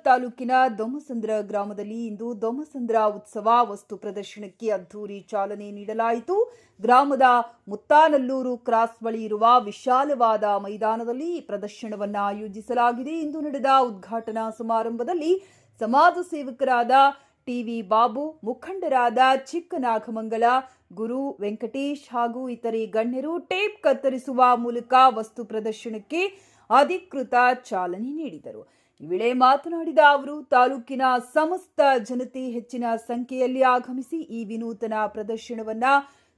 ತಾಲೂಕಿನ ದೊಮ್ಮಸಂದ್ರ ಗ್ರಾಮದಲ್ಲಿ ಇಂದು ದೊಮ್ಮಸಂದ್ರ ಉತ್ಸವ ವಸ್ತು ಪ್ರದರ್ಶನಕ್ಕೆ ಅದ್ದೂರಿ ಚಾಲನೆ ನೀಡಲಾಯಿತು. ಗ್ರಾಮದ ಮುತ್ತಾನಲ್ಲೂರು ಕ್ರಾಸ್ ಬಳಿ ಇರುವ ವಿಶಾಲವಾದ ಮೈದಾನದಲ್ಲಿ ಈ ಪ್ರದರ್ಶನವನ್ನು ಆಯೋಜಿಸಲಾಗಿದೆ. ಇಂದು ನಡೆದ ಉದ್ಘಾಟನಾ ಸಮಾರಂಭದಲ್ಲಿ ಸಮಾಜ ಸೇವಕರಾದ ಟಿವಿ ಬಾಬು, ಮುಖಂಡರಾದ ಚಿಕ್ಕನಾಗಮಂಗಲ, ಗುರು, ವೆಂಕಟೇಶ್ ಹಾಗೂ ಇತರೆ ಗಣ್ಯರು ಟೇಪ್ ಕತ್ತರಿಸುವ ಮೂಲಕ ವಸ್ತು ಪ್ರದರ್ಶನಕ್ಕೆ ಅಧಿಕೃತ ಚಾಲನೆ ನೀಡಿದರು. ಈ ವೇಳೆ ಮಾತನಾಡಿದ ಅವರು, ತಾಲೂಕಿನ ಸಮಸ್ತ ಜನತೆ ಹೆಚ್ಚಿನ ಸಂಖ್ಯೆಯಲ್ಲಿ ಆಗಮಿಸಿ ಈ ವಿನೂತನ ಪ್ರದರ್ಶನವನ್ನ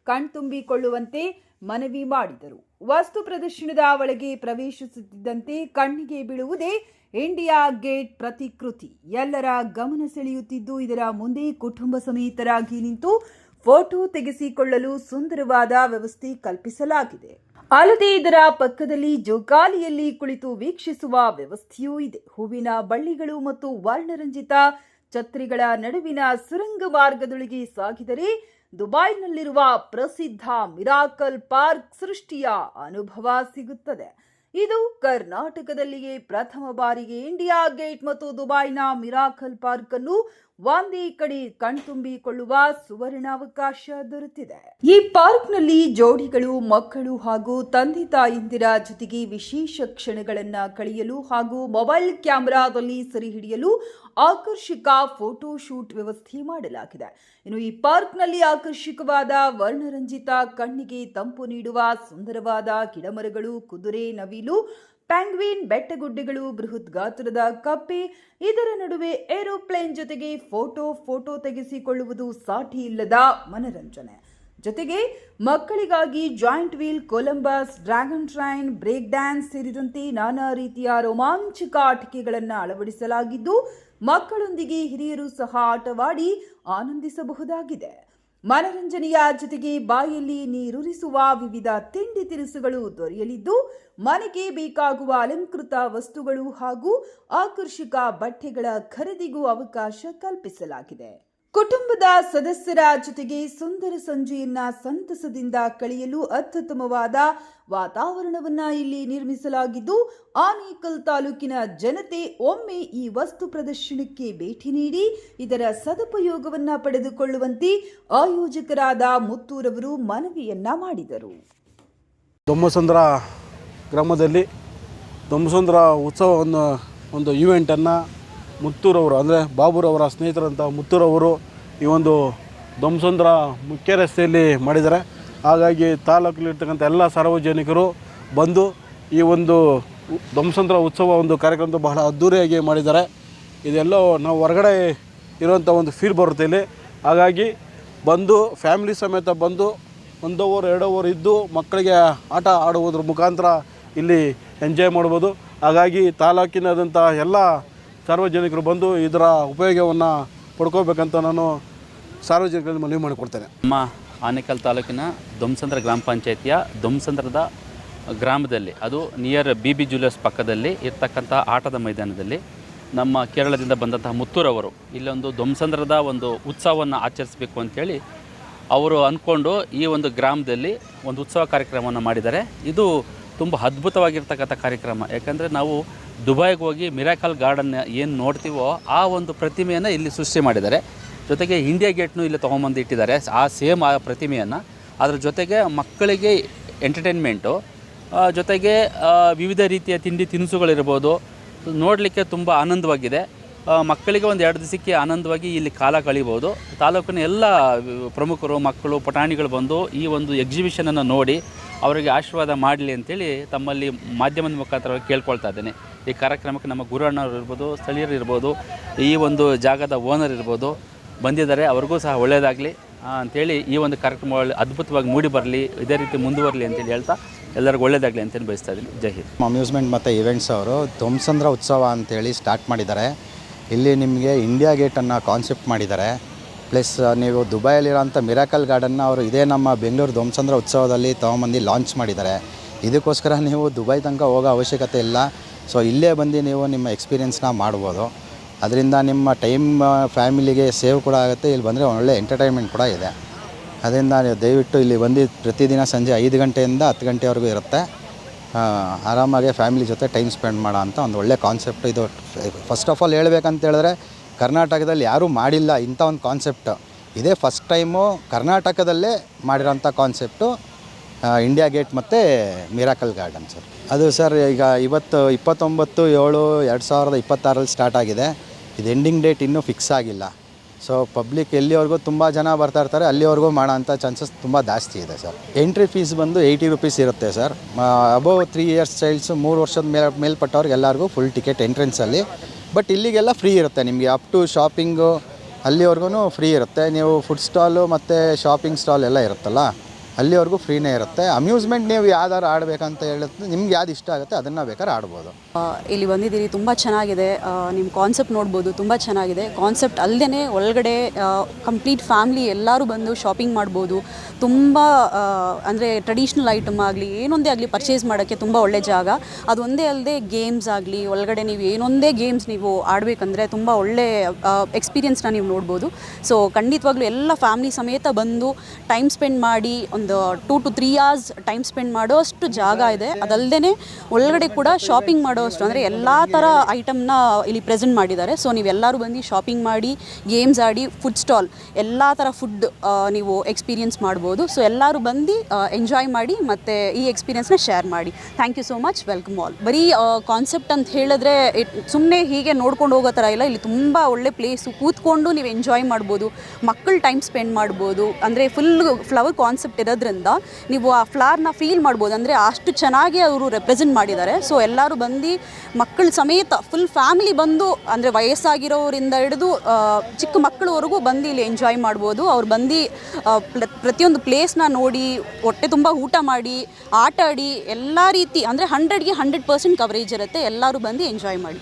ಕಣ್ತುಂಬಿಕೊಳ್ಳುವಂತೆ ಮನವಿ ಮಾಡಿದರು. ವಸ್ತು ಪ್ರದರ್ಶನದ ಒಳಗೆ ಪ್ರವೇಶಿಸುತ್ತಿದ್ದಂತೆ ಕಣ್ಣಿಗೆ ಬೀಳುವುದೇ ಇಂಡಿಯಾ ಗೇಟ್ ಪ್ರತಿಕೃತಿ ಎಲ್ಲರ ಗಮನ ಸೆಳೆಯುತ್ತಿದ್ದು, ಇದರ ಮುಂದೆ ಕುಟುಂಬ ಸಮೇತರಾಗಿ ನಿಂತು ಫೋಟೋ ತೆಗೆಸಿಕೊಳ್ಳಲು ಸುಂದರವಾದ ವ್ಯವಸ್ಥೆ ಕಲ್ಪಿಸಲಾಗಿದೆ. ಅಲ್ಲದೆ ಇದರ ಪಕ್ಕದಲ್ಲಿ ಜೋಕಾಲಿಯಲ್ಲಿ ಕುಳಿತು ವೀಕ್ಷಿಸುವ ವ್ಯವಸ್ಥೆಯೂ ಇದೆ. ಹೂವಿನ ಬಳ್ಳಿಗಳು ಮತ್ತು ವರ್ಣರಂಜಿತ ಛತ್ರಿಗಳ ನಡುವಿನ ಸುರಂಗ ಮಾರ್ಗದೊಳಗೆ ಸಾಗಿದರೆ ದುಬೈನಲ್ಲಿರುವ ಪ್ರಸಿದ್ಧ ಮಿರಾಕಲ್ ಪಾರ್ಕ್ ಸೃಷ್ಟಿಯ ಅನುಭವ ಸಿಗುತ್ತದೆ. ಇದು ಕರ್ನಾಟಕದಲ್ಲಿಯೇ ಪ್ರಥಮ ಬಾರಿಗೆ ಇಂಡಿಯಾ ಗೇಟ್ ಮತ್ತು ದುಬೈನ ಮಿರಾಕಲ್ ಪಾರ್ಕ್ ಅನ್ನು ಒಂದೇ ಕಡೆ ಕಣ್ತುಂಬಿಕೊಳ್ಳುವ ಸುವರ್ಣಾವಕಾಶ ದೊರೆತಿದೆ. ಈ ಪಾರ್ಕ್ನಲ್ಲಿ ಜೋಡಿಗಳು, ಮಕ್ಕಳು ಹಾಗೂ ತಂದೆ ತಾಯಂದಿರ ಜೊತೆಗೆ ವಿಶೇಷ ಕ್ಷಣಗಳನ್ನು ಕಳೆಯಲು ಹಾಗೂ ಮೊಬೈಲ್ ಕ್ಯಾಮೆರಾದಲ್ಲಿ ಸೆರೆ ಹಿಡಿಯಲು ಆಕರ್ಷಕ ಫೋಟೋ ಶೂಟ್ ವ್ಯವಸ್ಥೆ ಮಾಡಲಾಗಿದೆ. ಇನ್ನು ಈ ಪಾರ್ಕ್ನಲ್ಲಿ ಆಕರ್ಷಕವಾದ ವರ್ಣರಂಜಿತ ಕಣ್ಣಿಗೆ ತಂಪು ನೀಡುವ ಸುಂದರವಾದ ಗಿಡಮರಗಳು, ಕುದುರೆ, ನವಿಲು, ಪ್ಯಾಂಗ್ವಿನ್, ಬೆಟ್ಟಗುಡ್ಡೆಗಳು, ಬೃಹತ್ ಗಾತ್ರದ ಕಪ್ಪೆ, ಇದರ ನಡುವೆ ಏರೋಪ್ಲೇನ್ ಜೊತೆಗೆ ಫೋಟೋ ತೆಗೆಸಿಕೊಳ್ಳುವುದು ಸಾಟಿ ಇಲ್ಲದ ಮನರಂಜನೆ. ಜೊತೆಗೆ ಮಕ್ಕಳಿಗಾಗಿ giant wheel, Columbus, dragon train, break dance ಸೇರಿದಂತೆ ನಾನಾ ರೀತಿಯ ರೋಮಾಂಚಕ ಆಟಿಕೆಗಳನ್ನು ಅಳವಡಿಸಲಾಗಿದ್ದು, ಮಕ್ಕಳೊಂದಿಗೆ ಹಿರಿಯರು ಸಹ ಆಟವಾಡಿ ಆನಂದಿಸಬಹುದಾಗಿದೆ. ಮನರಂಜನೆಯ ಜೊತೆಗೆ ಬಾಯಲ್ಲಿ ನೀರೂರಿಸುವ ವಿವಿಧ ತಿಂಡಿ ತಿನಿಸುಗಳು ದೊರೆಯಲಿದ್ದು, ಮನೆಗೆ ಬೇಕಾಗುವ ಅಲಂಕೃತ ವಸ್ತುಗಳು ಹಾಗೂ ಆಕರ್ಷಕ ಬಟ್ಟೆಗಳ ಖರೀದಿಗೂ ಅವಕಾಶ ಕಲ್ಪಿಸಲಾಗಿದೆ. ಕುಟುಂಬದ ಸದಸ್ಯರ ಜೊತೆಗೆ ಸುಂದರ ಸಂಜೆಯನ್ನ ಸಂತಸದಿಂದ ಕಳೆಯಲು ಅತ್ಯುತ್ತಮವಾದ ವಾತಾವರಣವನ್ನ ಇಲ್ಲಿ ನಿರ್ಮಿಸಲಾಗಿದ್ದು, ಆನೇಕಲ್ ತಾಲೂಕಿನ ಜನತೆ ಒಮ್ಮೆ ಈ ವಸ್ತು ಪ್ರದರ್ಶನಕ್ಕೆ ಭೇಟಿ ನೀಡಿ ಇದರ ಸದುಪಯೋಗವನ್ನ ಪಡೆದುಕೊಳ್ಳುವಂತೆ ಆಯೋಜಕರಾದ ಮುತ್ತೂರವರು ಮನವಿಯನ್ನ ಮಾಡಿದರು. ದೊಮ್ಮಸಂದ್ರ ಗ್ರಾಮದಲ್ಲಿ ದೊಮ್ಮಸಂದ್ರ ಉತ್ಸವವನ್ನು ಒಂದು ಈವೆಂಟನ್ನು ಮುತ್ತೂರವರು ಅಂದರೆ ಬಾಬುರವರ ಸ್ನೇಹಿತರಂಥ ಮುತ್ತೂರವರು ಈ ಒಂದು ದೊಮ್ಮಸಂದ್ರ ಮುಖ್ಯ ರಸ್ತೆಯಲ್ಲಿ ಮಾಡಿದ್ದಾರೆ. ಹಾಗಾಗಿ ತಾಲೂಕಲ್ಲಿರ್ತಕ್ಕಂಥ ಎಲ್ಲ ಸಾರ್ವಜನಿಕರು ಬಂದು ಈ ಒಂದು ದೊಮ್ಮಸಂದ್ರ ಉತ್ಸವ ಒಂದು ಕಾರ್ಯಕ್ರಮ ಬಹಳ ಅದ್ಧೂರಿಯಾಗಿ ಮಾಡಿದ್ದಾರೆ. ಇದೆಲ್ಲೋ ನಾವು ಹೊರಗಡೆ ಇರುವಂಥ ಒಂದು ಫೀಲ್ ಬರುತ್ತೆ ಇಲ್ಲಿ. ಹಾಗಾಗಿ ಬಂದು ಫ್ಯಾಮಿಲಿ ಸಮೇತ ಬಂದು 1 ಅವರ್ 2 ಅವರ್ ಇದ್ದು ಮಕ್ಕಳಿಗೆ ಆಟ ಆಡುವುದ್ರ ಮುಖಾಂತರ ಇಲ್ಲಿ ಎಂಜಾಯ್ ಮಾಡ್ಬೋದು. ಹಾಗಾಗಿ ತಾಲೂಕಿನಾದಂಥ ಎಲ್ಲ ಸಾರ್ವಜನಿಕರು ಬಂದು ಇದರ ಉಪಯೋಗವನ್ನು ಪಡ್ಕೋಬೇಕಂತ ನಾನು ಸಾರ್ವಜನಿಕರಲ್ಲಿ ಮನವಿ ಮಾಡಿಕೊಡ್ತೇನೆ. ನಮ್ಮ ಆನೇಕಲ್ ತಾಲೂಕಿನ ದೊಮ್ಮಸಂದ್ರ ಗ್ರಾಮ ಪಂಚಾಯಿತಿಯ ದೊಮ್ಮಸಂದ್ರದ ಗ್ರಾಮದಲ್ಲಿ, ಅದು ನಿಯರ್ BB ಜ್ಯುವೆಲ್ಲರ್ಸ್ ಪಕ್ಕದಲ್ಲಿ ಇರ್ತಕ್ಕಂಥ ಆಟದ ಮೈದಾನದಲ್ಲಿ ನಮ್ಮ ಕೇರಳದಿಂದ ಬಂದಂತಹ ಮುತ್ತೂರವರು ಇಲ್ಲೊಂದು ದೊಮ್ಮಸಂದ್ರದ ಒಂದು ಉತ್ಸವವನ್ನು ಆಚರಿಸಬೇಕು ಅಂಥೇಳಿ ಅವರು ಅಂದ್ಕೊಂಡು ಈ ಒಂದು ಗ್ರಾಮದಲ್ಲಿ ಒಂದು ಉತ್ಸವ ಕಾರ್ಯಕ್ರಮವನ್ನು ಮಾಡಿದ್ದಾರೆ. ಇದು ತುಂಬ ಅದ್ಭುತವಾಗಿರ್ತಕ್ಕಂಥ ಕಾರ್ಯಕ್ರಮ. ಯಾಕಂದರೆ ನಾವು ದುಬೈಗೆ ಹೋಗಿ ಮಿರಾಕಲ್ ಗಾರ್ಡನ್ ಏನು ನೋಡ್ತೀವೋ ಆ ಒಂದು ಪ್ರತಿಮೆಯನ್ನು ಇಲ್ಲಿ ಸೃಷ್ಟಿ ಮಾಡಿದ್ದಾರೆ. ಜೊತೆಗೆ ಇಂಡಿಯಾ ಗೇಟ್ನು ಇಲ್ಲಿ ತೊಗೊಂಬಂದು ಇಟ್ಟಿದ್ದಾರೆ, ಆ ಸೇಮ್ ಆ ಪ್ರತಿಮೆಯನ್ನು. ಅದರ ಜೊತೆಗೆ ಮಕ್ಕಳಿಗೆ ಎಂಟರ್ಟೈನ್ಮೆಂಟು, ಜೊತೆಗೆ ವಿವಿಧ ರೀತಿಯ ತಿಂಡಿ ತಿನಿಸುಗಳಿರ್ಬೋದು, ನೋಡಲಿಕ್ಕೆ ತುಂಬ ಆನಂದವಾಗಿದೆ. ಮಕ್ಕಳಿಗೆ ಒಂದು 2 ದಿವಸಕ್ಕೆ ಆನಂದವಾಗಿ ಇಲ್ಲಿ ಕಾಲ ಕಳೀಬೋದು. ತಾಲೂಕಿನ ಎಲ್ಲ ಪ್ರಮುಖರು, ಮಕ್ಕಳು, ಪುಟಾಣಿಗಳು ಬಂದು ಈ ಒಂದು ಎಕ್ಸಿಬಿಷನನ್ನು ನೋಡಿ ಅವರಿಗೆ ಆಶೀರ್ವಾದ ಮಾಡಲಿ ಅಂತೇಳಿ ತಮ್ಮಲ್ಲಿ ಮಾಧ್ಯಮದ ಮುಖಾಂತರ ಕೇಳ್ಕೊಳ್ತಾ ಇದ್ದೇನೆ. ಈ ಕಾರ್ಯಕ್ರಮಕ್ಕೆ ನಮ್ಮ ಗುರುಅಣ್ಣವ್ರು ಇರ್ಬೋದು, ಸ್ಥಳೀಯರು ಇರ್ಬೋದು, ಈ ಒಂದು ಜಾಗದ ಓನರ್ ಇರ್ಬೋದು ಬಂದಿದ್ದಾರೆ. ಅವ್ರಿಗೂ ಸಹ ಒಳ್ಳೆಯದಾಗಲಿ ಅಂಥೇಳಿ ಈ ಒಂದು ಕಾರ್ಯಕ್ರಮ ಅದ್ಭುತವಾಗಿ ಮೂಡಿ ಬರಲಿ, ಇದೇ ರೀತಿ ಮುಂದುವರಲಿ ಅಂತೇಳಿ ಹೇಳ್ತಾ ಎಲ್ಲರಿಗೂ ಒಳ್ಳೆಯದಾಗಲಿ ಅಂತೇಳಿ ಬಯಸ್ತಾ ಇದ್ದೀನಿ. ಜೈ ಹಿಂದ್. ಅಮ್ಯೂಸ್ಮೆಂಟ್ ಮತ್ತು ಈವೆಂಟ್ಸ್ ಅವರು ದೊಮ್ಮಸಂದ್ರ ಉತ್ಸವ ಅಂತೇಳಿ ಸ್ಟಾರ್ಟ್ ಮಾಡಿದ್ದಾರೆ. ಇಲ್ಲಿ ನಿಮಗೆ ಇಂಡಿಯಾ ಗೇಟನ್ನು ಕಾನ್ಸೆಪ್ಟ್ ಮಾಡಿದ್ದಾರೆ. ಪ್ಲಸ್ ನೀವು ದುಬೈಯಲ್ಲಿರೋಂಥ ಮಿರಾಕಲ್ ಗಾರ್ಡನ್ನ ಅವರು ಇದೇ ನಮ್ಮ ಬೆಂಗಳೂರು ದೊಮ್ಮಸಂದ್ರ ಉತ್ಸವದಲ್ಲಿ ತೊಗೊಂಬಂದು ಲಾಂಚ್ ಮಾಡಿದ್ದಾರೆ. ಇದಕ್ಕೋಸ್ಕರ ನೀವು ದುಬೈ ತನಕ ಹೋಗೋ ಅವಶ್ಯಕತೆ ಇಲ್ಲ. ಸೊ ಇಲ್ಲೇ ಬಂದು ನೀವು ನಿಮ್ಮ ಎಕ್ಸ್ಪೀರಿಯೆನ್ಸ್ನ ಮಾಡ್ಬೋದು. ಅದರಿಂದ ನಿಮ್ಮ ಟೈಮ್ ಫ್ಯಾಮಿಲಿಗೆ ಸೇವ್ ಕೂಡ ಆಗುತ್ತೆ. ಇಲ್ಲಿ ಬಂದರೆ ಒಳ್ಳೆ ಎಂಟರ್ಟೈನ್ಮೆಂಟ್ ಕೂಡ ಇದೆ. ಅದರಿಂದ ನೀವು ದಯವಿಟ್ಟು ಇಲ್ಲಿ ಬಂದು ಪ್ರತಿದಿನ ಸಂಜೆ 5 ಗಂಟೆಯಿಂದ 10 ಗಂಟೆವರೆಗೂ ಇರುತ್ತೆ. ಆರಾಮಾಗಿ ಫ್ಯಾಮಿಲಿ ಜೊತೆ ಟೈಮ್ ಸ್ಪೆಂಡ್ ಮಾಡೋ ಅಂತ ಒಂದು ಒಳ್ಳೆ ಕಾನ್ಸೆಪ್ಟ್ ಇದು. ಫಸ್ಟ್ ಆಫ್ ಆಲ್ ಹೇಳ್ಬೇಕಂತ ಹೇಳಿದ್ರೆ ಕರ್ನಾಟಕದಲ್ಲಿ ಯಾರೂ ಮಾಡಿಲ್ಲ ಇಂಥ ಒಂದು ಕಾನ್ಸೆಪ್ಟ್. ಇದೇ ಫಸ್ಟ್ ಟೈಮು ಕರ್ನಾಟಕದಲ್ಲೇ ಮಾಡಿರೋಂಥ ಕಾನ್ಸೆಪ್ಟು ಇಂಡಿಯಾ ಗೇಟ್ ಮತ್ತು ಮಿರಾಕಲ್ ಗಾರ್ಡನ್ ಸರ್. ಅದು ಸರ್ ಈಗ 29/7/2026 ಸ್ಟಾರ್ಟ್ ಆಗಿದೆ. ಇದು ಎಂಡಿಂಗ್ ಡೇಟ್ ಇನ್ನೂ ಫಿಕ್ಸ್ ಆಗಿಲ್ಲ. ಸೊ ಪಬ್ಲಿಕ್ ಎಲ್ಲಿವರೆಗೂ ತುಂಬ ಜನ ಬರ್ತಾ ಇರ್ತಾರೆ ಅಲ್ಲಿವರೆಗೂ ಮಾಡೋ ಅಂಥ ಚಾನ್ಸಸ್ ತುಂಬ ಜಾಸ್ತಿ ಇದೆ ಸರ್. ಎಂಟ್ರಿ ಫೀಸ್ ಬಂದು 80 ರೂಪೀಸ್ ಇರುತ್ತೆ ಸರ್. ಅಬೋವ್ 3 ಇಯರ್ಸ್ ಚೈಲ್ಡ್ಸು 3 ವರ್ಷದ ಮೇಲ್ಪಟ್ಟವ್ರಿಗೆ ಎಲ್ಲರಿಗೂ ಫುಲ್ ಟಿಕೆಟ್ ಎಂಟ್ರೆನ್ಸಲ್ಲಿ. ಬಟ್ ಇಲ್ಲಿಗೆಲ್ಲ ಫ್ರೀ ಇರುತ್ತೆ ನಿಮಗೆ, ಅಪ್ ಟು ಶಾಪಿಂಗು ಅಲ್ಲಿವರೆಗೂ ಫ್ರೀ ಇರುತ್ತೆ. ನೀವು ಫುಡ್ ಸ್ಟಾಲು ಮತ್ತು ಶಾಪಿಂಗ್ ಸ್ಟಾಲ್ ಎಲ್ಲ ಇರುತ್ತಲ್ಲ ಅಲ್ಲಿವರೆಗೂ ಫ್ರೀನೇ ಇರುತ್ತೆ. ಅಮ್ಯೂಸ್ಮೆಂಟ್ ನೀವು ಯಾವ್ದಾರು ಆಡಬೇಕಂತ ಹೇಳುತ್ತೆ, ನಿಮ್ಗೆ ಯಾವ್ದು ಇಷ್ಟ ಆಗುತ್ತೆ ಅದನ್ನು ಬೇಕಾದ್ರೆ ಆಡ್ಬೋದು. ಇಲ್ಲಿ ಬಂದಿದ್ದೀರಿ, ತುಂಬ ಚೆನ್ನಾಗಿದೆ. ನಿಮ್ಮ ಕಾನ್ಸೆಪ್ಟ್ ನೋಡ್ಬೋದು, ತುಂಬ ಚೆನ್ನಾಗಿದೆ ಕಾನ್ಸೆಪ್ಟ್. ಅಲ್ಲದೆ ಒಳಗಡೆ ಕಂಪ್ಲೀಟ್ ಫ್ಯಾಮ್ಲಿ ಎಲ್ಲರೂ ಬಂದು ಶಾಪಿಂಗ್ ಮಾಡ್ಬೋದು. ತುಂಬ ಅಂದರೆ ಟ್ರೆಡಿಷ್ನಲ್ ಐಟಮ್ ಆಗಲಿ ಏನೊಂದೇ ಆಗಲಿ ಪರ್ಚೇಸ್ ಮಾಡೋಕ್ಕೆ ತುಂಬ ಒಳ್ಳೆ ಜಾಗ. ಅದು ಒಂದೇ ಅಲ್ಲದೆ ಗೇಮ್ಸ್ ಆಗಲಿ ಒಳಗಡೆ ನೀವು ಏನೊಂದೇ ಗೇಮ್ಸ್ ನೀವು ಆಡಬೇಕಂದ್ರೆ ತುಂಬ ಒಳ್ಳೆ ಎಕ್ಸ್ಪೀರಿಯನ್ಸ್ನ ನೀವು ನೋಡ್ಬೋದು. ಸೊ ಖಂಡಿತವಾಗ್ಲೂ ಎಲ್ಲ ಫ್ಯಾಮ್ಲಿ ಸಮೇತ ಬಂದು ಟೈಮ್ ಸ್ಪೆಂಡ್ ಮಾಡಿ ಒಂದು 2 to 3 hours ಟೈಮ್ ಸ್ಪೆಂಡ್ ಮಾಡೋ ಅಷ್ಟು ಜಾಗ ಇದೆ. ಅದಲ್ಲದೆ ಒಳಗಡೆ ಕೂಡ ಶಾಪಿಂಗ್ ಮಾಡೋ ಅಷ್ಟು ಅಂದರೆ ಎಲ್ಲ ಥರ ಐಟಮ್ನ ಇಲ್ಲಿ ಪ್ರೆಸೆಂಟ್ ಮಾಡಿದ್ದಾರೆ. ಸೊ ನೀವೆಲ್ಲರೂ ಬಂದು ಶಾಪಿಂಗ್ ಮಾಡಿ, ಗೇಮ್ಸ್ ಆಡಿ, ಫುಡ್ ಸ್ಟಾಲ್ ಎಲ್ಲ ಥರ ಫುಡ್ ನೀವು ಎಕ್ಸ್ಪೀರಿಯನ್ಸ್ ಮಾಡ್ಬೋದು. ಸೊ ಎಲ್ಲರೂ ಬಂದು ಎಂಜಾಯ್ ಮಾಡಿ ಮತ್ತು ಈ ಎಕ್ಸ್ಪೀರಿಯನ್ಸ್ನ ಶೇರ್ ಮಾಡಿ. Thank you so much, welcome all. ಬರೀ ಕಾನ್ಸೆಪ್ಟ್ ಅಂತ ಹೇಳಿದ್ರೆ ಸುಮ್ಮನೆ ಹೀಗೆ ನೋಡ್ಕೊಂಡು ಹೋಗೋ ಥರ ಇಲ್ಲ. ಇಲ್ಲಿ ತುಂಬ ಒಳ್ಳೆ ಪ್ಲೇಸು, ಕೂತ್ಕೊಂಡು ನೀವು ಎಂಜಾಯ್ ಮಾಡ್ಬೋದು, ಮಕ್ಕಳು ಟೈಮ್ ಸ್ಪೆಂಡ್ ಮಾಡ್ಬೋದು. ಅಂದರೆ ಫುಲ್ ಫ್ಲವರ್ ಕಾನ್ಸೆಪ್ಟ್ ಇರೋದ್ರಿಂದ ನೀವು ಆ ಫ್ಲವರ್ನ ಫೀಲ್ ಮಾಡ್ಬೋದು. ಅಂದರೆ ಅಷ್ಟು ಚೆನ್ನಾಗಿ ಅವರು ರೆಪ್ರೆಸೆಂಟ್ ಮಾಡಿದ್ದಾರೆ. ಸೊ ಎಲ್ಲರೂ ಬಂದು ಮಕ್ಕಳ ಸಮೇತ ಫುಲ್ ಫ್ಯಾಮಿಲಿ ಬಂದು, ಅಂದರೆ ವಯಸ್ಸಾಗಿರೋರಿಂದ ಹಿಡಿದು ಚಿಕ್ಕ ಮಕ್ಕಳವರೆಗೂ ಬಂದು ಇಲ್ಲಿ ಎಂಜಾಯ್ ಮಾಡ್ಬೋದು. ಅವ್ರು ಬಂದು ಪ್ರತಿಯೊಂದು ಪ್ಲೇಸ್ನ ನೋಡಿ ಹೊಟ್ಟೆ ತುಂಬ ಊಟ ಮಾಡಿ ಆಟ ಆಡಿ ಎಲ್ಲ ರೀತಿ ಅಂದರೆ 100ಗೆ 100% ಕವರೇಜ್ ಇರುತ್ತೆ. ಎಲ್ಲರೂ ಬಂದು ಎಂಜಾಯ್ ಮಾಡಿ.